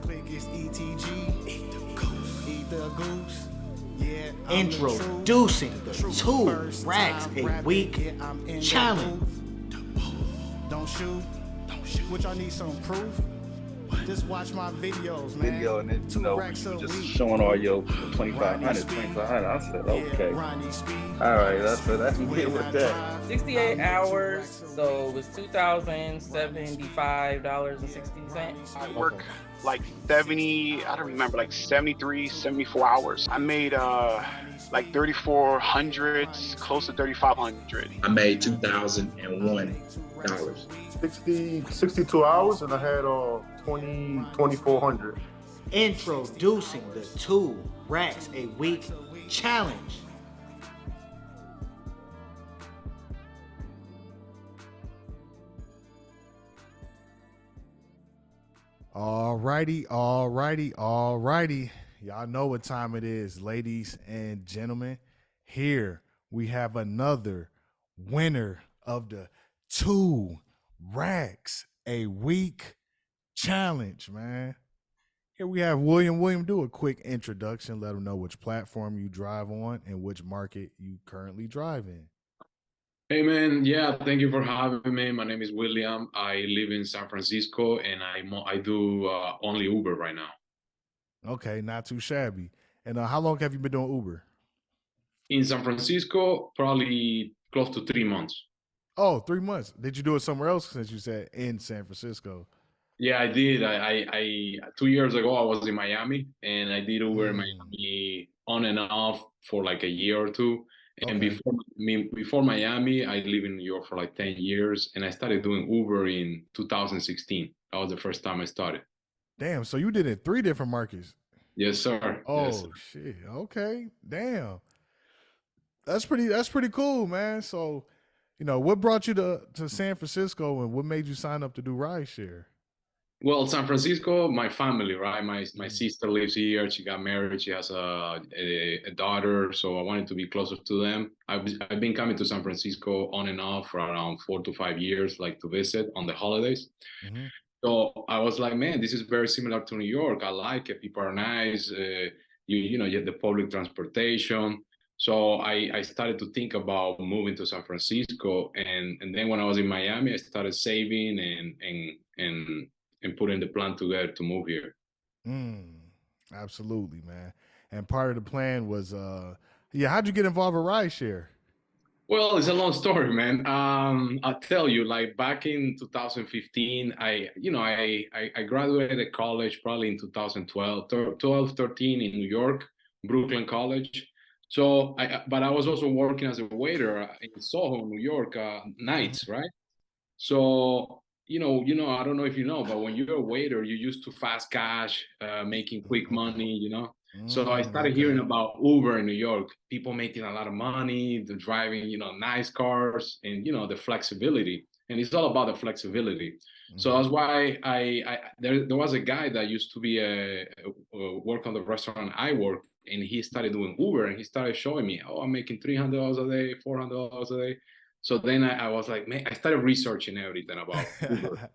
click is ETG. Eat the goose. Eat the goose. Yeah, Introducing the 2 racks a week challenge. Don't shoot. Which I need some proof. Just watch my videos, man. Video and then, 2 racks a just week. showing all your 2,500. I said, okay. All right, that's good with that. 68 hours, so it was $2,075.60. I work like 70, I don't remember, like 73, 74 hours. I made like 3,400, close to 3,500. I made $2,001. 62 hours, and I had 2,400. Introducing the 2 racks a week challenge. Alrighty. Y'all know what time it is, ladies and gentlemen. Here we have another winner of the 2 racks a week challenge, man. Here we have William. William, do a quick introduction. Let them know which platform you drive on and which market you currently drive in. Hey, man. Yeah, thank you for having me. My name is William. I live in San Francisco, and I do only Uber right now. Okay, not too shabby. And how long have you been doing Uber? In San Francisco, probably close to 3 months. Oh, 3 months. Did you do it somewhere else since you said in San Francisco? Yeah, I did. I 2 years ago, I was in Miami, and I did Uber in Miami on and off for like a year or two. And before Miami, I lived in New York for like 10 years, and I started doing Uber in 2016. That was the first time I started. Damn, so you did it 3 different markets. Yes, sir. Oh, yes, sir. Shit. Okay. Damn. That's pretty cool, man. So, what brought you to San Francisco, and what made you sign up to do rideshare? Well, San Francisco, my family, right? My sister lives here. She got married. She has a daughter, so I wanted to be closer to them. I've been coming to San Francisco on and off for around 4 to 5 years, like to visit on the holidays. Mm-hmm. So I was like, man, this is very similar to New York. I like it. People are nice. You get the public transportation. So I started to think about moving to San Francisco, and then when I was in Miami, I started saving and putting the plan together to move here. Absolutely, man. And part of the plan was, how'd you get involved with rideshare? Well, it's a long story, man. I'll tell you, like back in 2015, I graduated college probably in 2012, 13 in New York, Brooklyn College. So, but I was also working as a waiter in Soho, New York, nights, right? So, I don't know if you know, but when you're a waiter, you're used to fast cash, making quick money, So I started hearing about Uber in New York, people making a lot of money, they're driving, nice cars, and, the flexibility. And it's all about the flexibility. So that's why there was a guy that used to be work on the restaurant I work, and he started doing Uber, and he started showing me, I'm making $300 a day, $400 a day. So then I was like, man, I started researching everything about Uber.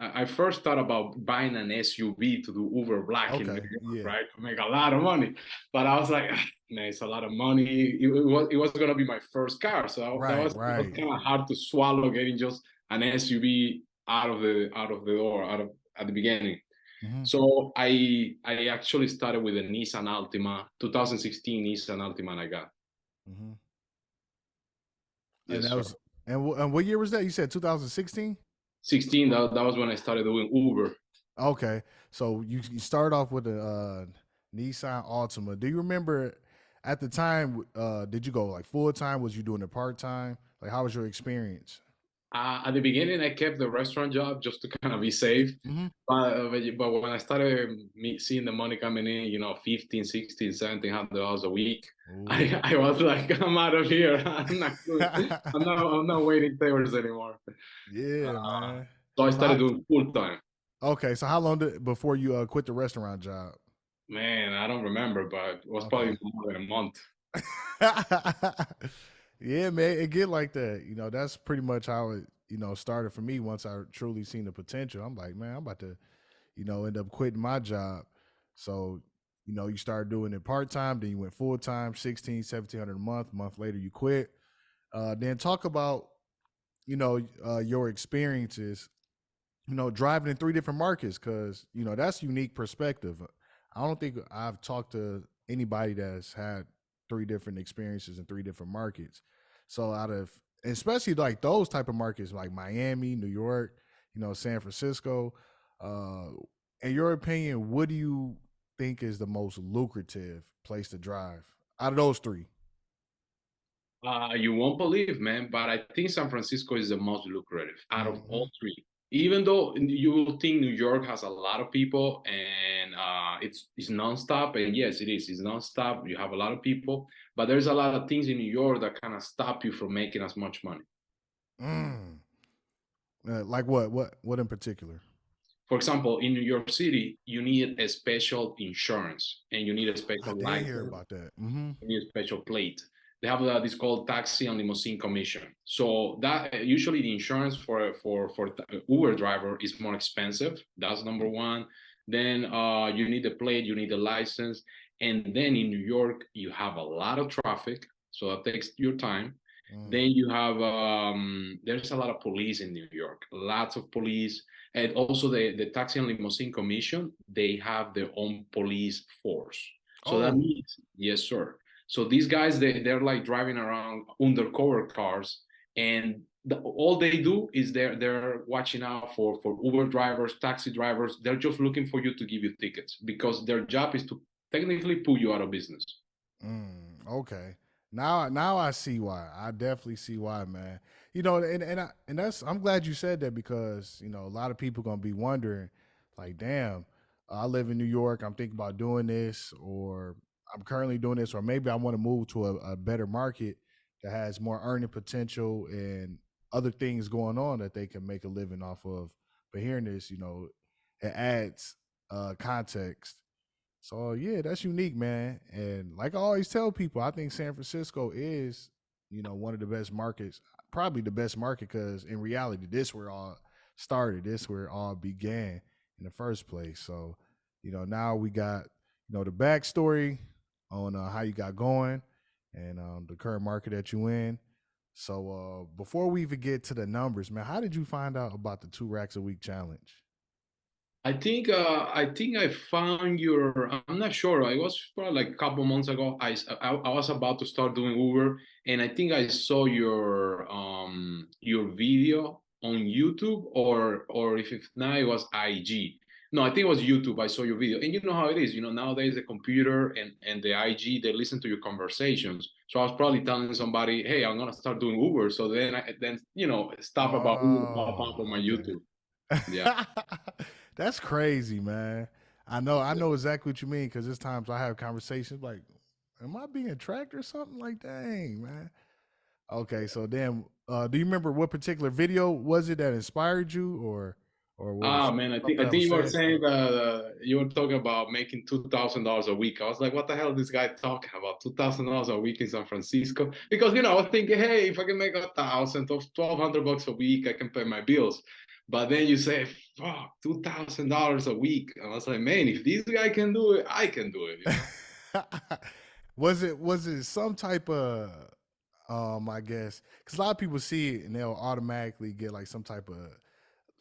I first thought about buying an SUV to do Uber Black in New York, right? To make a lot of money. But I was like, man, it's a lot of money. It was going to be my first car. So that was kind of hard to swallow getting just an SUV out of the door, at the beginning. Mm-hmm. So I actually started with a Nissan Altima, 2016 Nissan Altima I got. Mm-hmm. Yes, and what year was that? You said 2016? 16. That was when I started doing Uber. Okay, so you started off with a Nissan Altima. Do you remember at the time? Did you go like full time? Was you doing it part time? Like, how was your experience? At the beginning, I kept the restaurant job just to kind of be safe. Mm-hmm. But when I started seeing the money coming in, $15, $16, $1700 a week, I was like, I'm out of here. I'm not waiting tables anymore. Yeah, man. So I started doing full time. Okay, so how long before you quit the restaurant job? Man, I don't remember, but it was probably more than a month. Yeah, man, it get like that. That's pretty much how started for me once I truly seen the potential. I'm like, man, I'm about to, end up quitting my job. So, you started doing it part time, then you went full time, 1700 a month. A month later, you quit. Then talk about, your experiences, driving in three different markets, because, that's unique perspective. I don't think I've talked to anybody that's had three different experiences in three different markets. So out of, especially like those type of markets like Miami, New York, San Francisco, uh, in your opinion, what do you think is the most lucrative place to drive out of those three? You won't believe, man, but I think San Francisco is the most lucrative out of Hmm. all three. Even though you will think New York has a lot of people and it's nonstop, and yes, it is. It's nonstop. You have a lot of people, but there's a lot of things in New York that kind of stop you from making as much money. Mm. Like what? What in particular? For example, in New York City, you need a special insurance and you need a I special did hear license. about that. Hmm. You need a special plate. They have this called taxi and limousine commission. So that usually the insurance for Uber driver is more expensive. That's number one. Then you need the plate, you need the license, and then in New York you have a lot of traffic, so that takes your time. Mm. Then you have there's a lot of police in New York, lots of police, and also the taxi and limousine commission. They have their own police force. So that Oh, means yes, sir. So these guys, they're like driving around undercover cars, and all they do is they're watching out for Uber drivers, taxi drivers. They're just looking for you to give you tickets because their job is to technically put you out of business. okay. Now I see why. I definitely see why, man. And that's I'm glad you said that, because a lot of people gonna be wondering, like, damn, I live in New York. I'm thinking about doing this, or I'm currently doing this, or maybe I want to move to a better market that has more earning potential and other things going on that they can make a living off of. But hearing this, it adds context. So yeah, that's unique, man. And like I always tell people, I think San Francisco is, one of the best markets, probably the best market, because in reality, this where it all started, this where it all began in the first place. So, now we got, the backstory on how you got going and the current market that you in. So before we even get to the numbers, man, how did you find out about the 2 racks a week challenge? I think I found your. I'm not sure. I was probably like a couple months ago. I was about to start doing Uber, and I think I saw your video on YouTube, or if not, it was IG. No, I think it was YouTube. I saw your video, and you know how it is. Nowadays the computer and the IG, they listen to your conversations. So I was probably telling somebody, "Hey, I'm gonna start doing Uber." So then stuff about Uber pop Oh, up on my okay. YouTube. Yeah. That's crazy, man. I know exactly what you mean, because there's times I have conversations like, am I being tracked or something? Like, dang, man. Okay, so then do you remember what particular video was it that inspired you, or what was Ah man, I think something I that think was you were said? saying that you were talking about making $2,000 a week. I was like, what the hell is this guy talking about? $2,000 a week in San Francisco? Because I was thinking, hey, if I can make 1,000 or $1,200 a week, I can pay my bills. But then you say, fuck, $2,000 a week. And I was like, man, if this guy can do it, I can do it. Was it some type of I guess, because a lot of people see it and they'll automatically get like some type of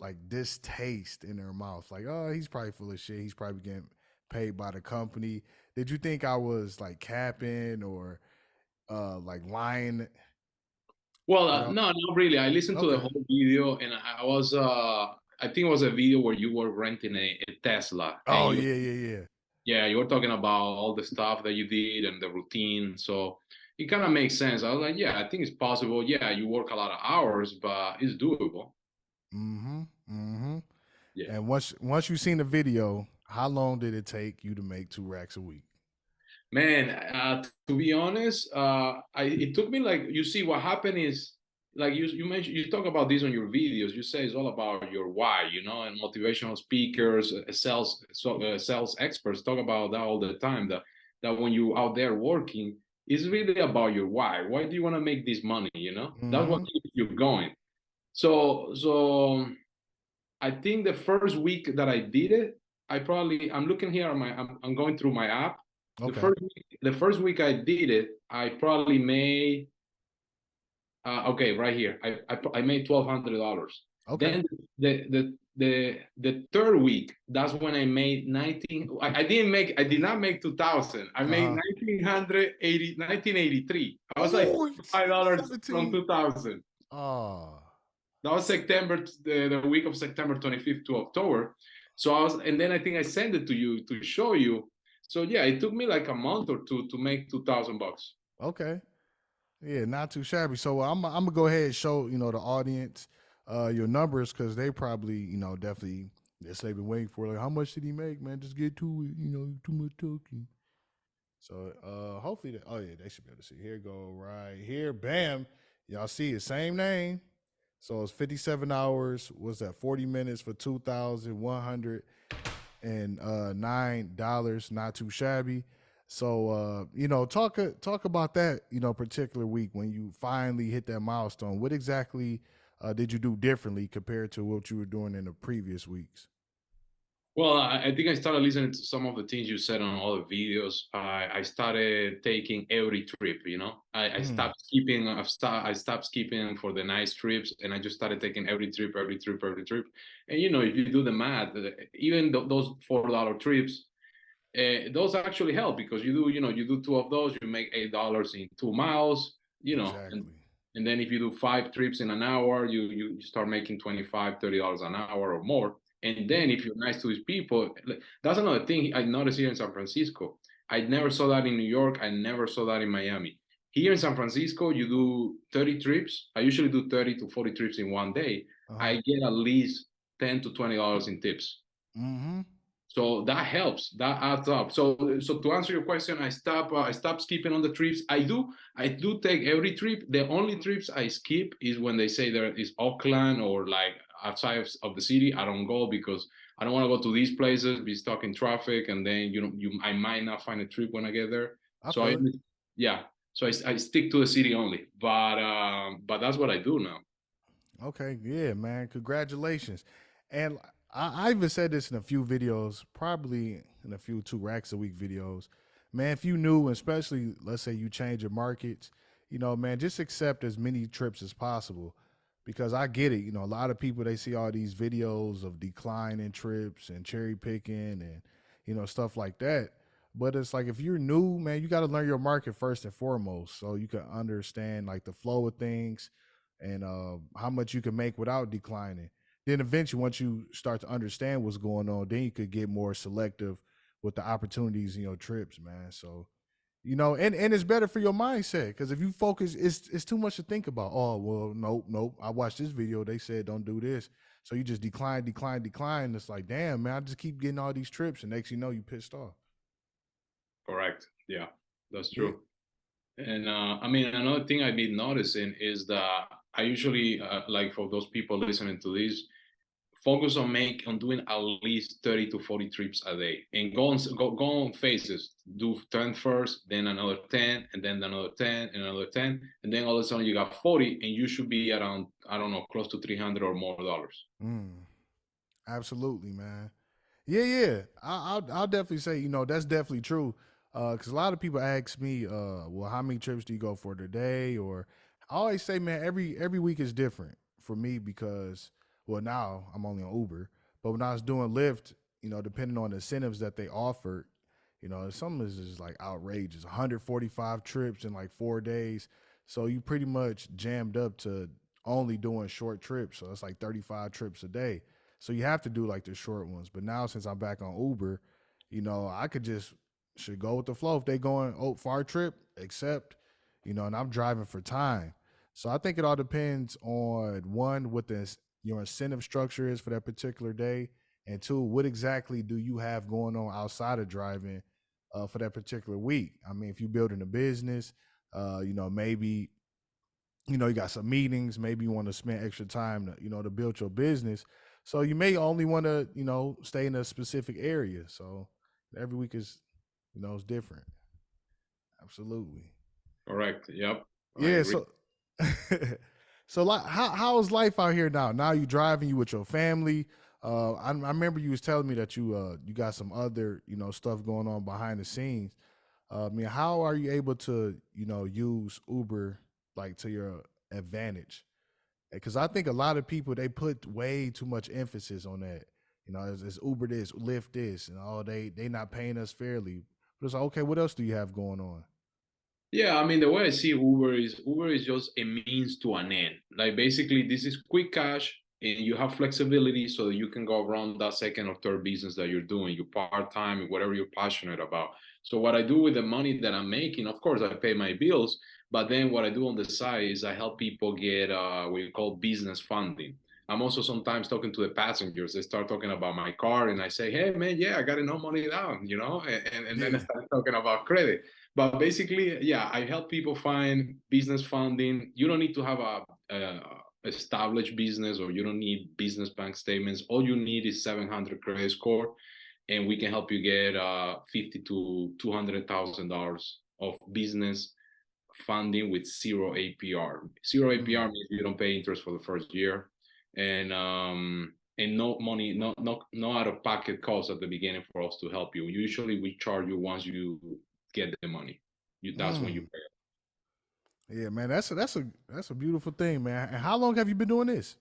like distaste in their mouth, like, oh, he's probably full of shit, he's probably getting paid by the company. Did you think I was like capping or like lying Well, at all? no, not really. I listened to the Okay. whole video, and I think it was a video where you were renting a Tesla, and Oh yeah, yeah, yeah. yeah, you were talking about all the stuff that you did and the routine. So it kind of makes sense. I was like, yeah, I think it's possible. Yeah, you work a lot of hours, but it's doable. Mm-hmm. Mm-hmm. Yeah. And once you seen the video, how long did it take you to make 2 racks a week? Man, to be honest, it took me like, you see what happened is, like you mentioned, you talk about this on your videos. You say it's all about your why, and motivational speakers, sales experts talk about that all the time. That when you out there working, it's really about your why. Why do you want to make this money? That's what Mm-hmm. keeps you going. So I think the first week that I did it, I'm looking here on I'm going through my app. Okay. The first week I did it, I probably made okay, right here. I made $1,200. Okay. Then the third week, that's when I made 19. I did not make 2,000. I made Uh-huh. 1983. I was like Oh, $5 from 17. 2,000. Oh, That was September, the week of September 25th to October. And then I think I sent it to you to show you. So yeah, it took me like a month or two to make $2,000. okay. Yeah, not too shabby. So I'm gonna go ahead and show the audience your numbers because they probably definitely they've been waiting for like how much did he make, man? Just get to it, too much talking. So hopefully oh yeah, they should be able to see. Here go right here, bam. Y'all see it, same name. So it's 57 hours. Was that 40 minutes for $2,109? Not too shabby. So talk about that particular week when you finally hit that milestone. What exactly did you do differently compared to what you were doing in the previous weeks? Well, I think I started listening to some of the things you said on all the videos. I started taking every trip. I stopped skipping. I stopped skipping for the nice trips, and I just started taking every trip, every trip, every trip. And if you do the math, even those $4 trips, those actually help because you do two of those, you make $8 in 2 miles. Exactly. And then if you do 5 trips in an hour, you start making $25-$30 an hour or more. And then if you're nice to these people, that's another thing I noticed here in San Francisco. I never saw that in New York. I never saw that in Miami. Here in San Francisco, you do 30 trips. I usually do 30 to 40 trips in one day. I get at least $10 to $20 in tips. Mm-hmm. So that helps. That adds up. So to answer your question, I stop skipping on the trips. I do take every trip. The only trips I skip is when they say there is Oakland or like outside of the city. I don't go because I don't want to go to these places, be stuck in traffic, and then I might not find a trip when I get there. I So feel it. yeah. So I stick to the city only. But that's what I do now. Okay, yeah, man. Congratulations. And I even said this in a few videos, probably in a few 2 racks a week videos. Man, if you knew, especially let's say you change your markets, man, just accept as many trips as possible. Because I get it, a lot of people they see all these videos of declining trips and cherry picking and stuff like that. But it's like if you're new, man, you got to learn your market first and foremost, so you can understand like the flow of things and how much you can make without declining. Then eventually, once you start to understand what's going on, then you could get more selective with the opportunities in your trips, man. So and it's better for your mindset because if you focus, it's too much to think about. Oh well, nope. I watched this video. They said don't do this, so you just decline. It's like, damn, man, I just keep getting all these trips, and next you pissed off. Correct. Yeah, that's Yeah. true. And I mean, another thing I've been noticing is that I usually, like for those people listening to this, focus on doing at least 30 to 40 trips a day and go on phases. Do 10 first, then another 10, and then another 10, and another 10. And then all of a sudden you got 40, and you should be around, I don't know, close to 300 or more dollars. Absolutely, man. Yeah. I'll definitely say that's definitely true. Because a lot of people ask me, well, how many trips do you go for today? Or I always say, man, every week is different for me because well now I'm only on Uber, but when I was doing Lyft, depending on the incentives that they offered, some is just like outrageous. 145 trips in like 4 days. So you pretty much jammed up to only doing short trips. So it's like 35 trips a day. So you have to do like the short ones. But now since I'm back on Uber, I could just should go with the flow. If they going far trip, accept, and I'm driving for time. So I think it all depends on one, what your incentive structure is for that particular day, and two, what exactly do you have going on outside of driving for that particular week. I mean, if you're building a business, maybe you got some meetings, maybe you want to spend extra time to build your business. So you may only want to, stay in a specific area. So every week is, it's different. Absolutely. Correct. Yep. I Yeah. agree. So, So like, how is life out here now? Now you driving, you with your family. I remember you was telling me that you got some other stuff going on behind the scenes. I mean, how are you able to use Uber like to your advantage? Because I think a lot of people they put way too much emphasis on that. It's Uber this, Lyft this, and all they not paying us fairly. But it's like, okay, what else do you have going on? Yeah, I mean, the way I see Uber is just a means to an end. Like basically, this is quick cash, and you have flexibility so that you can go around that second or third business that you're doing, your part time, whatever you're passionate about. So what I do with the money that I'm making, of course, I pay my bills, but then what I do on the side is I help people get what you call business funding. I'm also sometimes talking to the passengers. They start talking about my car, and I say, "Hey, man, yeah, I got enough money down," and then I Yeah. start talking about credit. But basically, yeah, I help people find business funding. You don't need to have a established business, or you don't need business bank statements. All you need is 700 credit score, and we can help you get 50 to $200,000 of business funding with zero APR. Zero APR Mm. means you don't pay interest for the first year, and no money, no out of pocket costs at the beginning for us to help you. Usually, we charge you once you get the money. That's when you Mm. pay. Yeah, man, that's a beautiful thing, man. And how long have you been doing this?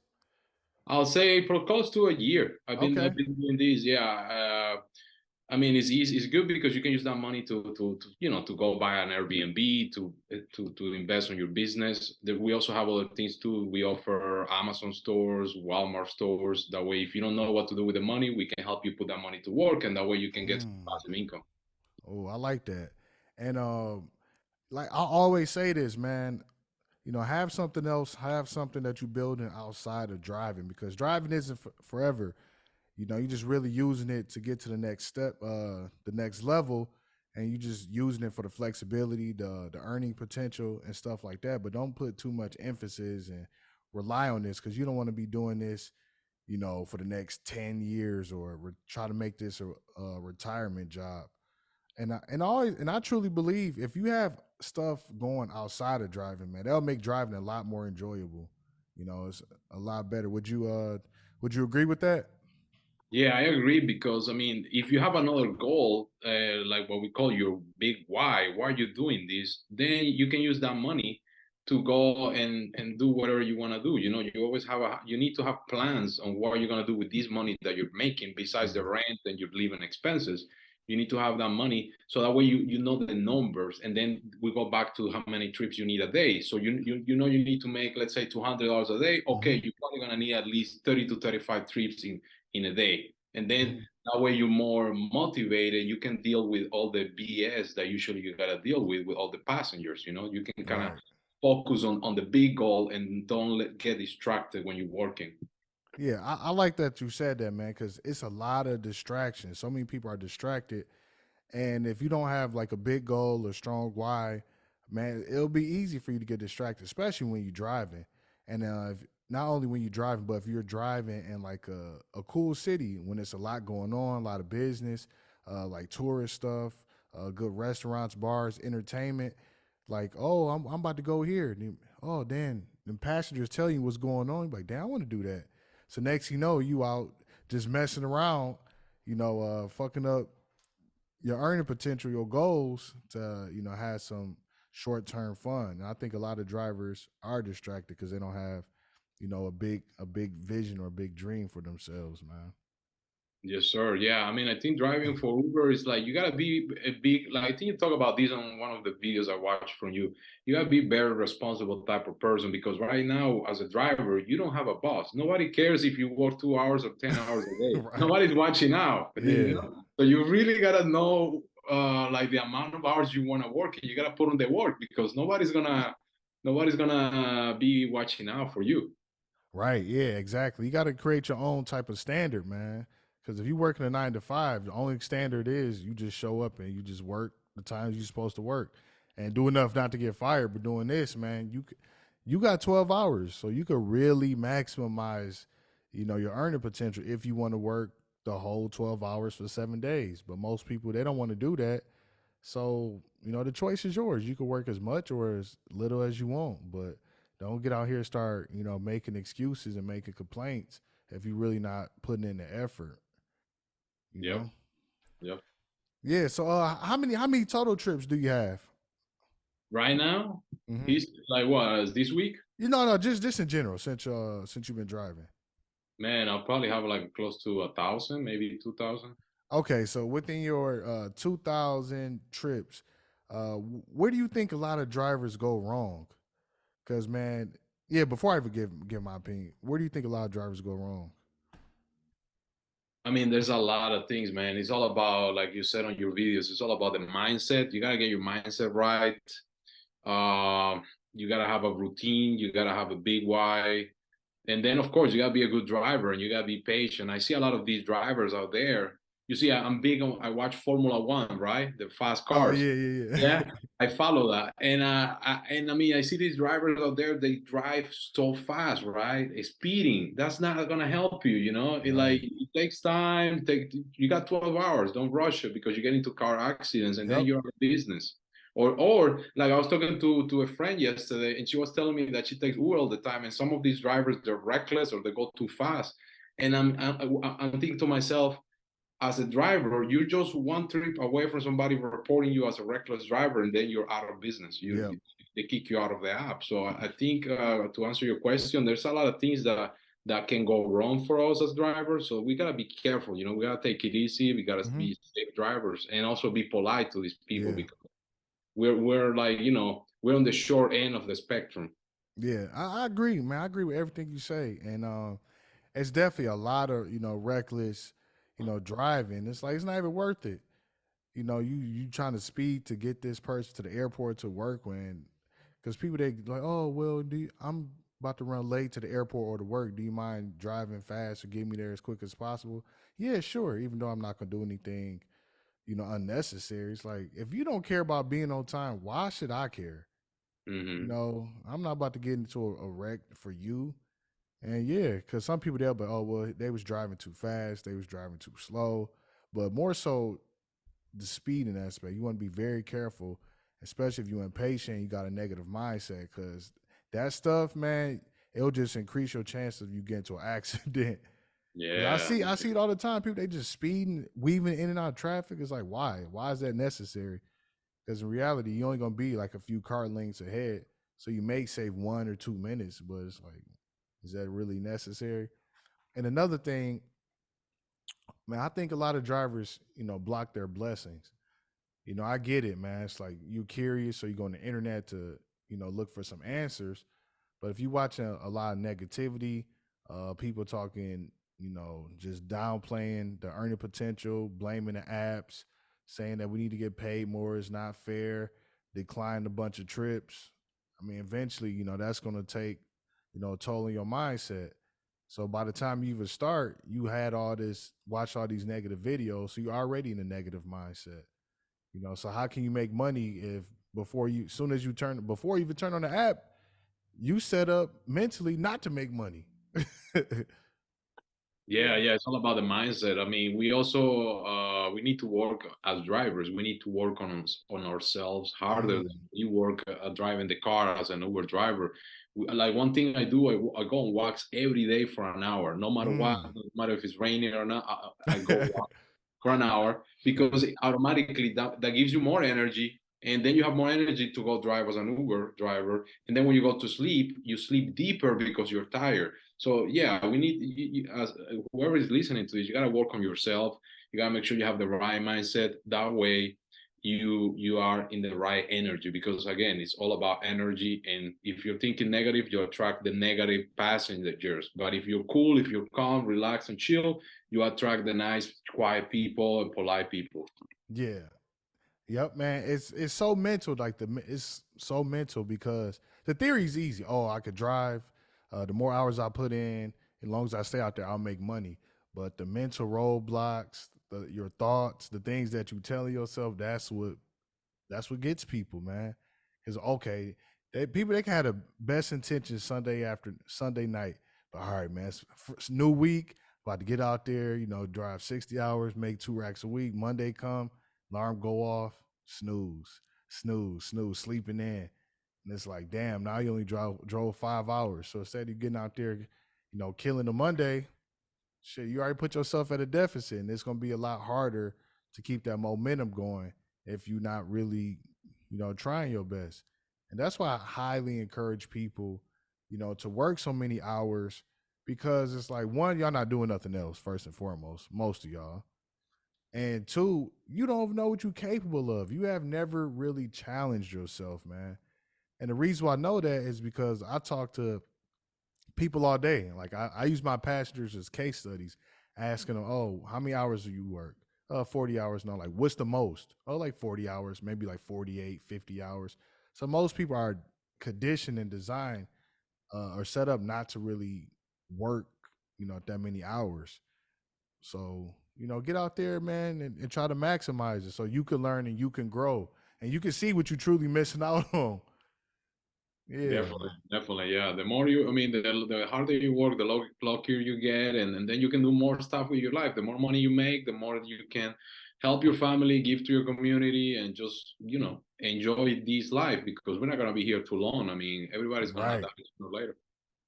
I'll say for close to a year. Okay. I've been doing this. Yeah. I mean, it's easy. It's good because you can use that money to go buy an Airbnb to invest on your business. We also have other things too. We offer Amazon stores, Walmart stores. That way, if you don't know what to do with the money, we can help you put that money to work, and that way you can get some Mm. passive income. Oh, I like that. And like I always say this, man. Have something else. Have something that you building outside of driving because driving isn't forever. You're just really using it to get to the next step, the next level, and you just using it for the flexibility, the earning potential, and stuff like that. But don't put too much emphasis and rely on this because you don't want to be doing this, for the next 10 years or try to make this a retirement job. And I truly believe if you have stuff going outside of driving, man, that'll make driving a lot more enjoyable. It's a lot better. Would you agree with that? Yeah, I agree because I mean, if you have another goal, like what we call your big why are you doing this? Then you can use that money to go and do whatever you want to do. You always you need to have plans on what you're gonna do with this money that you're making besides the Yeah. rent and your living expenses. You need to have that money so that way you know the numbers, and then we go back to how many trips you need a day. So you need to make, let's say, $200 a day. Hmm. Okay, you're probably gonna need at least 30 to 35 trips in a day, and then Hmm. that way you're more motivated. You can deal with all the BS that usually you gotta deal with all the passengers. You can kind of Right. focus on the big goal and don't get distracted when you're working. Yeah, I like that you said that, man, because it's a lot of distractions. So many people are distracted. And if you don't have like a big goal or strong why, man, it'll be easy for you to get distracted, especially when you're driving. And if, not only when you're driving, but if you're driving in like a cool city when there's a lot going on, a lot of business, like tourist stuff, good restaurants, bars, entertainment. Like, oh, I'm about to go here. Oh, then the passengers tell you what's going on. You're like, damn, I want to do that. So next you know, you out just messing around, fucking up your earning potential, your goals to have some short term fun. And I think a lot of drivers are distracted because they don't have a big vision or a big dream for themselves, man. Yes, sir. Yeah, I mean, I think driving for Uber is like you gotta be a big. Like I think you talk about this on one of the videos I watched from you. You gotta be very responsible type of person because right now, as a driver, you don't have a boss. Nobody cares if you work 2 hours or 10 hours a day. Right. Nobody's watching out. Yeah. So you really gotta know like the amount of hours you want to work, and you gotta put on the work because nobody's gonna be watching out for you. Right. Yeah, exactly. You got to create your own type of standard, man. Because if you work in a 9 to 5, the only standard is you just show up and you just work the times you're supposed to work and do enough not to get fired. But doing this, man, you got 12 hours, so you could really maximize, your earning potential if you want to work the whole 12 hours for 7 days. But most people they don't want to do that. So the choice is yours. You can work as much or as little as you want, but Don't get out here and start, making excuses and making complaints if you really not putting in the effort. You Yep. know. Yep. Yeah. So, how many total trips do you have? Right now, Hmm. he's like what this week? No, just in general, since you've been driving. Man, I'll probably have like close to 1,000, maybe 2,000. Okay, so within your 2,000 trips, where do you think a lot of drivers go wrong? Because man, yeah. Before I even give my opinion, where do you think a lot of drivers go wrong? I mean, there's a lot of things, man. It's all about, like you said on your videos, it's all about the mindset. You gotta get your mindset right. You gotta have a routine. You gotta have a big why. And then, of course, you gotta be a good driver and you gotta be patient. I see a lot of these drivers out there. You see, I'm big on. I watch Formula One, right? The fast Oh cars. yeah, yeah, Yeah, yeah. I follow that, and I mean, I see these drivers out there. They drive so fast, right? Speeding. That's not gonna help you. You know, Right. it takes time. You got 12 hours. Don't rush it because you get into car accidents, and then Yep. you're out of business. Or like I was talking to a friend yesterday, and she was telling me that she takes Uber all the time, and some of these drivers they're reckless or they go too fast, and I'm thinking to myself, as a driver, you're just one trip away from somebody reporting you as a reckless driver, and then you're out of business. Yep. They kick you out of the app. So I think to answer your question, there's a lot of things that can go wrong for us as drivers. So we gotta be careful. You know, we gotta take it easy. We gotta Hmm. be safe drivers, and also be polite to these people Yeah. because we're like we're on the short end of the spectrum. Yeah. I agree, man. I agree with everything you say, and it's definitely a lot of reckless, driving. It's like it's not even worth it. You trying to speed to get this person to the airport to work when, because people they like, oh well, I'm about to run late to the airport or to work. Do you mind driving fast or get me there as quick as possible? Yeah, sure. Even though I'm not gonna do anything, unnecessary. It's like if you don't care about being on time, why should I care? Hmm. I'm not about to get into a wreck for you. And yeah, because some people they'll be, oh well, they was driving too fast, they was driving too slow, but more so the speeding aspect. You want to be very careful, especially if you're impatient. You got a negative mindset because that stuff, man, it'll just increase your chance of you getting into an accident. 'Cause Yeah. I see it all the time. People they just speeding, weaving in and out of traffic. It's like why? Why is that necessary? Because in reality, you're only gonna be like a few car lengths ahead, so you may save 1 or 2 minutes. But it's like, is that really necessary? And another thing, man, I think a lot of drivers, block their blessings. I get it, man. It's like you curious, so you go on the internet to, look for some answers. But if you watching a lot of negativity, people talking, just downplaying the earning potential, blaming the apps, saying that we need to get paid more is not fair, decline a bunch of trips. I mean, eventually, that's going to take, a toll on your mindset. So by the time you even start, you had watch all these negative videos, so you're already in a negative mindset. So how can you make money if before you even turn on the app, you set up mentally not to make money? Yeah, yeah, it's all about the mindset. I mean, we also we need to work as drivers. We need to work on ourselves harder than Mm, you work driving the car as an Uber driver. Like one thing I do, I go and walks every day for an hour, no matter what, mm. no matter if it's raining or not. I go walk for an hour because automatically that gives you more energy, and then you have more energy to go drive as an Uber driver. And then when you go to sleep, you sleep deeper because you're tired. So yeah, we need as whoever is listening to this, you gotta work on yourself. You gotta make sure you have the right mindset. That way, you are in the right energy because again, it's all about energy. And if you're thinking negative, you attract the negative passengers. But if you're cool, if you're calm, relaxed, and chill, you attract the nice, quiet people and polite people. Yeah. Yep, man. It's so mental. It's so mental because the theory is easy. Oh, I could drive. The more hours I put in, as long as I stay out there, I'll make money. But the mental roadblocks, your thoughts, the things that you tell yourself, that's what gets people, man. Because okay, people they can have the best intentions Sunday night, but all right, man, it's new week, about to get out there, drive 60 hours, make 2 racks a week. Monday come, alarm go off, snooze, snooze, snooze, sleeping in. And it's like, damn, now you only drove 5 hours. So instead of getting out there, killing the Monday, shit, you already put yourself at a deficit, and it's gonna be a lot harder to keep that momentum going if you're not really, trying your best. And that's why I highly encourage people, to work so many hours because it's like one, y'all not doing nothing else, first and foremost, most of y'all. And two, you don't know what you're capable of. You have never really challenged yourself, man. And the reason why I know that is because I talk to people all day. Like I use my passengers as case studies, asking them, "Oh, how many hours do you work?" 40 hours. No, like what's the most? Oh, like 40 hours, maybe like 48, 50 hours. So most people are conditioned and designed or set up not to really work, that many hours. So, get out there, man, and try to maximize it so you can learn and you can grow and you can see what you truly missing out on. Yeah, Definitely, man. definitely, yeah. The more you, I mean, the harder you work, the luckier you get, and then you can do more stuff with your life. The more money you make, the more you can help your family, give to your community, and just enjoy this life because we're not gonna be here too long. I mean, everybody's gonna die Right. sooner or later.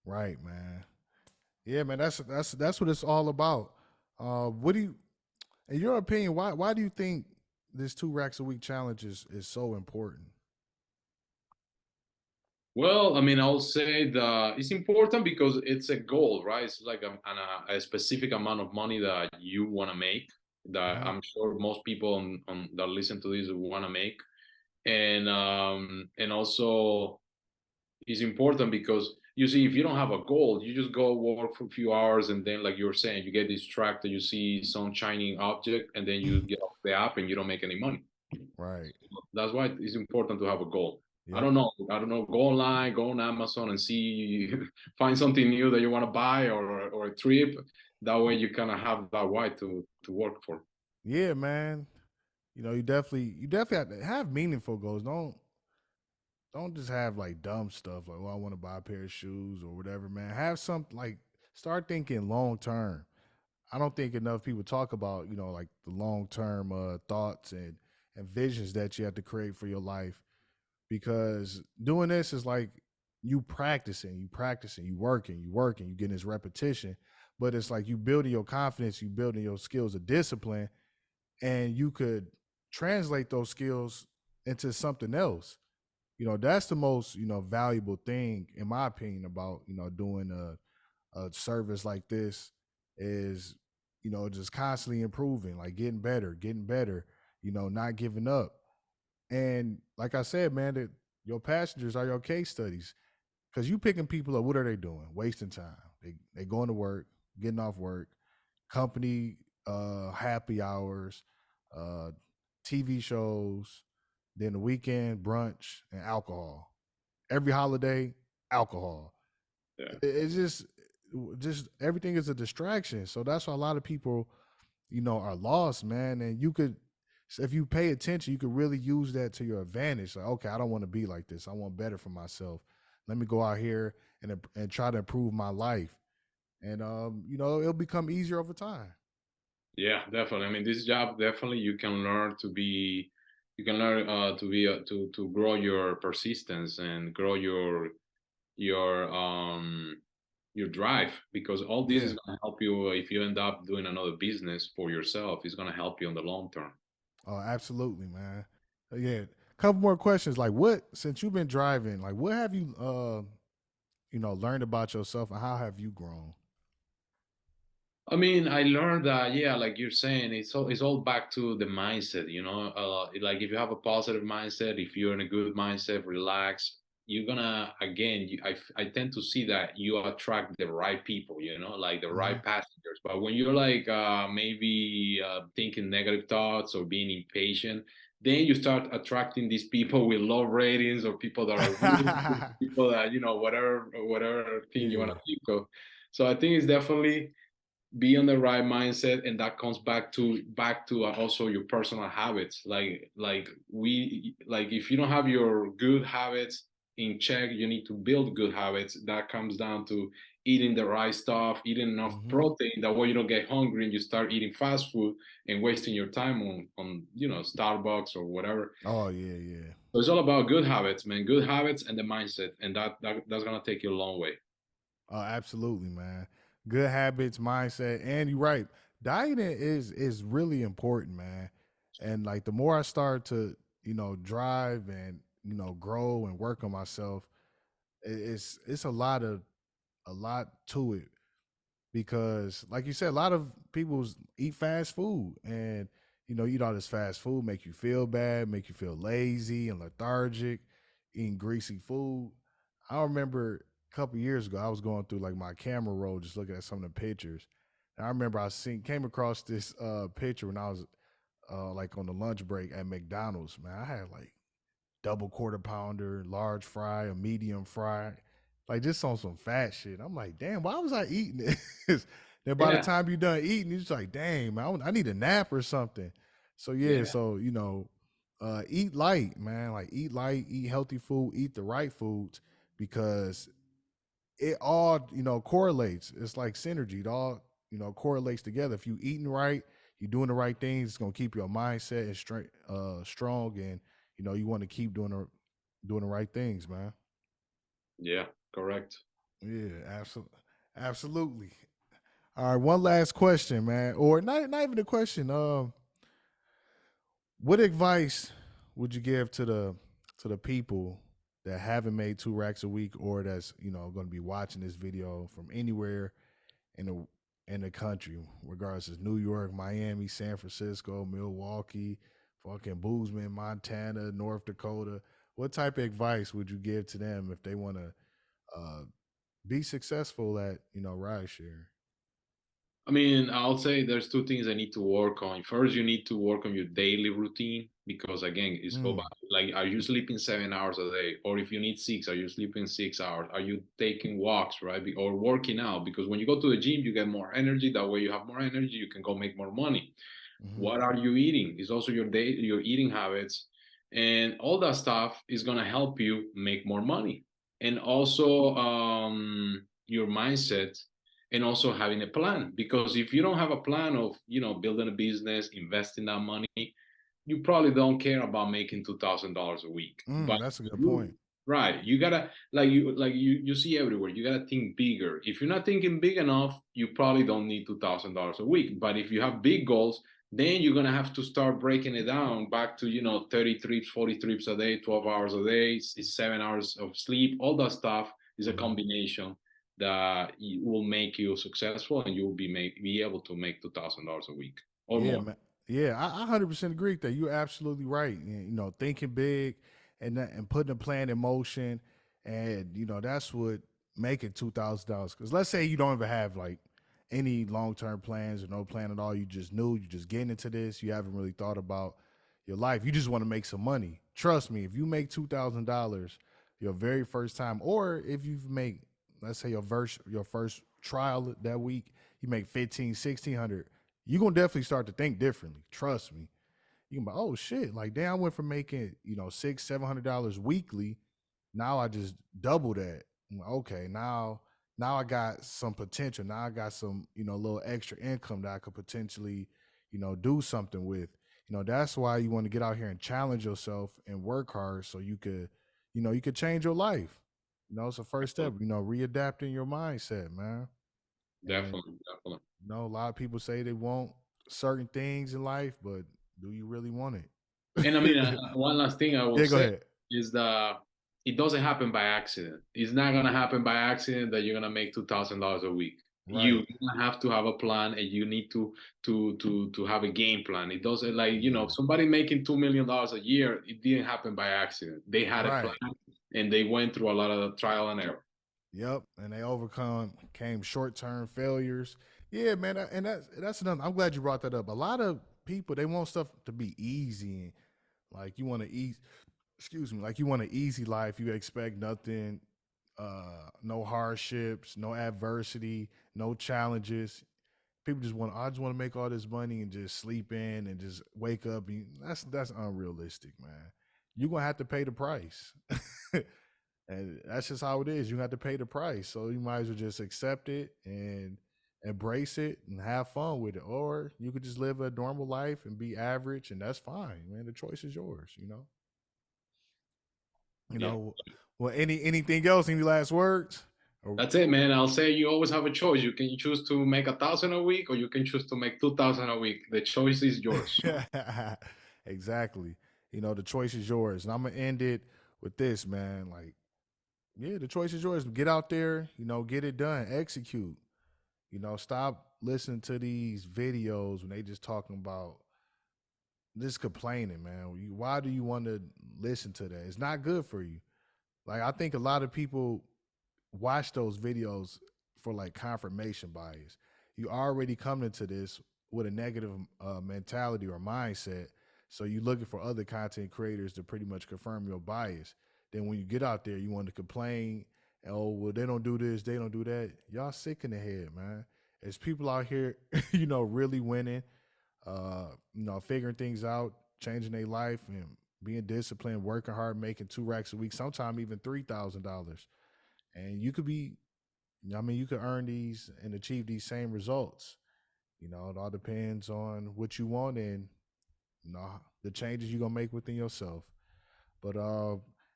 Right, man. Yeah, man. That's what it's all about. What do you, in your opinion, why do you think this 2 racks a week challenge is so important? Well, I mean, I'll say that it's important because it's a goal, right? It's like a specific amount of money that you want to make that Hmm. I'm sure most people on that listen to this want to make. And also it's important because you see if you don't have a goal you just go work for a few hours and then like you're saying you get distracted, you see some shining object and then you get off the app and you don't make any money. Right. That's why it's important to have a goal. I Yep. don't know. I don't know. Go online, go on Amazon and see, find something new that you want to buy or a trip. That way you kind of have that why to work for. Yeah, man. You definitely have to have meaningful goals. Don't just have like dumb stuff like, I want to buy a pair of shoes or whatever, man. Have something like start thinking long term. I don't think enough people talk about, like the long term thoughts and visions that you have to create for your life because doing this is like you working, you getting this repetition, but it's like you building your confidence, you building your skills of discipline, and you could translate those skills into something else. That's the most, valuable thing in my opinion about, doing a service like this is, just constantly improving, like getting better, not giving up. And like I said, man, that your passengers are your case studies because you picking people up. What are they doing? Wasting time. They going to work, getting off work, company happy hours, uh, TV shows, then the weekend brunch and alcohol. Every holiday, alcohol. Yeah. It's just everything is a distraction. So that's why a lot of people, are lost, man. And you could, if you pay attention, you could really use that to your advantage. Like, okay, I don't want to be like this. I want better for myself. Let me go out here and try to improve my life. And it'll become easier over time. Yeah, definitely. I mean, this job definitely you can learn to be to grow your persistence and grow your your drive because all this is Yeah. going to help you if you end up doing another business for yourself. It's going to help you in the long term. Oh, absolutely, man. Yeah. Couple more questions. Like what, since you've been driving, like what have you learned about yourself and how have you grown? I mean, I learned that, yeah, like you're saying, it's all back to the mindset, like if you have a positive mindset, if you're in a good mindset, relax, you're gonna, again, I tend to see that you attract the right people, like the Hmm. right passengers. But when you're like maybe thinking negative thoughts or being impatient, then you start attracting these people with low ratings or people that are rude, people that, whatever thing you want Yeah. to think of. So I think it's definitely be on the right mindset and that comes back to also your personal habits like if you don't have your good habits in check, you need to build good habits. That comes down to eating the right stuff, eating enough Hmm. protein, that way you don't get hungry and you start eating fast food and wasting your time on Starbucks or whatever. Oh yeah, yeah. So it's all about good habits, man. Good habits and the mindset, and that's gonna take you a long way. Oh, absolutely, man. Good habits, mindset, and you're right. Dieting is really important, man. And like the more I start to, drive and grow and work on myself, it's a lot to it because, like you said, a lot of people eat fast food, and eat all this fast food make you feel bad, make you feel lazy and lethargic, eating greasy food. I remember a couple years ago, I was going through like my camera roll, just looking at some of the pictures. And I remember came across this picture when I was like on the lunch break at McDonald's. Man, I had like double quarter pounder, large fry, a medium fry, like just on some fat shit. I'm like, damn, why was I eating this? Then by the Yeah, time you're done eating, you're just like, dang, man, I need a nap or something. So yeah, yeah, so eat light, man. Like eat light, eat healthy food, eat the right foods because it all correlates. It's like synergy. It all correlates together. If you eating right, you're doing the right things. It's gonna keep your mindset and strong, and you want to keep doing the right things, man. yeah. Correct. Yeah, absolutely, absolutely. All right, one last question, man, or not even a question. What advice would you give to the people that haven't made 2 racks a week, or that's going to be watching this video from anywhere in the country, regardless of New York, Miami, San Francisco, Milwaukee, fucking Boozman, Montana, North Dakota? What type of advice would you give to them if they want to uh, be successful at ride share? I mean, I'll say there's two things I need to work on. First, you need to work on your daily routine because again, it's go back Mm, like are you sleeping 7 hours a day? Or if you need six, are you sleeping 6 hours? Are you taking walks, right? Or working out? Because when you go to the gym, you get more energy. That way you have more energy, you can go make more money. hmm What are you eating? It's also your eating habits, and all that stuff is gonna help you make more money, and also your mindset, and also having a plan. Because if you don't have a plan of building a business, investing that money, you probably don't care about making $2,000 a week. But That's a good you point. right, you gotta like you see everywhere. You gotta think bigger. If you're not thinking big enough, you probably don't need $2,000 a week. But if you have big goals, then you're gonna have to start breaking it down back to 30 trips, 40 trips a day, 12 hours a day, it's 7 hours of sleep. All that stuff is a hmm combination that will make you successful, and you will be able to make $2,000 a week or Yeah, more. man. Yeah, I 100% agree with that. You're absolutely right. And, thinking big and putting a plan in motion, and that's what make it $2,000. Because let's say you don't even have like any long term plans or no plan at all. You just knew you just getting into this. You haven't really thought about your life. You just want to make some money. Trust me, if you make $2,000 your very first time, or if you make, let's say your first trial that week, you make 1,500, 1,600, you're gonna definitely start to think differently. Trust me. You can be, oh shit, like damn, I went from making, $600-700 weekly. Now I just double that. I'm like, okay, now I got some potential. Now I got some, little extra income that I could potentially, do something with. That's why you want to get out here and challenge yourself and work hard so you could change your life. It's the first step, readapting your mindset, man. And Definitely, definitely. a lot of people say they want certain things in life, but do you really want And I mean, it? one last thing I will Yeah, go say ahead. is that it doesn't happen by accident. It's not gonna happen by accident that you're gonna make $2,000 a week. Right. You have to have a plan, and you need to have a game plan. It doesn't like Yeah. somebody making $2 million a year. It didn't happen by accident. They had a Right. plan, and they went through a lot of trial and error. Yep. And they overcome came short term failures. Yeah, man. And that's another. I'm glad you brought that up. A lot of people they want stuff to be easy, and like you want to eat. Excuse me. Like you want an easy life. You expect nothing. No hardships, no adversity, no challenges. People just want. I just want to make all this money and just sleep in and just wake up. And that's unrealistic, man. You're gonna have to pay the price. And that's just how it is. You have to pay the price. So you might as well just accept it and embrace it and have fun with it. Or you could just live a normal life and be average, and that's fine, man. The choice is yours. You Yeah. know, well, anything else? Any last words? Or- That's it, man. I'll say you always have a choice. You can choose to make 1,000 a week, or you can choose to make 2,000 a week. The choice is yours. Exactly. You know, the choice is yours. And I'm gonna end it with this, man. Like, yeah, the choice is yours. Get out there, you know, get it done, execute. You know, stop listening to these videos when they just talking about just complaining, man. Why do you want to listen to that? It's not good for you. Like, I think a lot of people watch those videos for like confirmation bias. You already come into this with a negative mentality or mindset. So you're looking for other content creators to pretty much confirm your bias. Then when you get out there, you want to complain, oh, well, they don't do this, they don't do that. Y'all sick in the head, man. There's people out here, you know, really winning, you know, figuring things out, changing their life and being disciplined, working hard, making 2 racks a week, sometimes even $3,000. And you could be, I mean, you could earn these and achieve these same results. You know, it all depends on what you want and, you know, the changes you're gonna make within yourself. But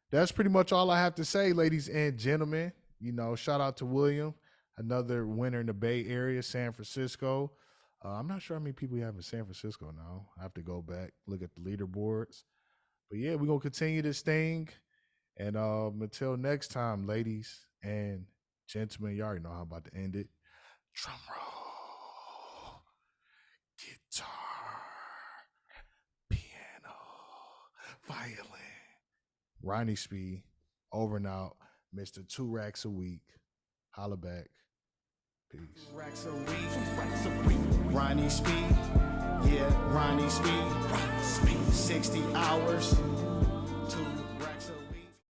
that's pretty much all I have to say, ladies and gentlemen. You know, shout out to William, another winner in the Bay Area, San Francisco. I'm not sure how many people we have in San Francisco now. I have to go back, look at the leaderboards. But yeah, we're gonna continue this thing. And until next time, ladies and gentlemen, you already know how I'm about to end it. Drum roll, guitar, piano, violin. Ronnie Speed, over and out. Mr. 2 racks a week. Holla back. Peace. 2 racks a week. 2 racks a week. Ronnie Speed. Yeah, Ronnie Speed. 60 hours.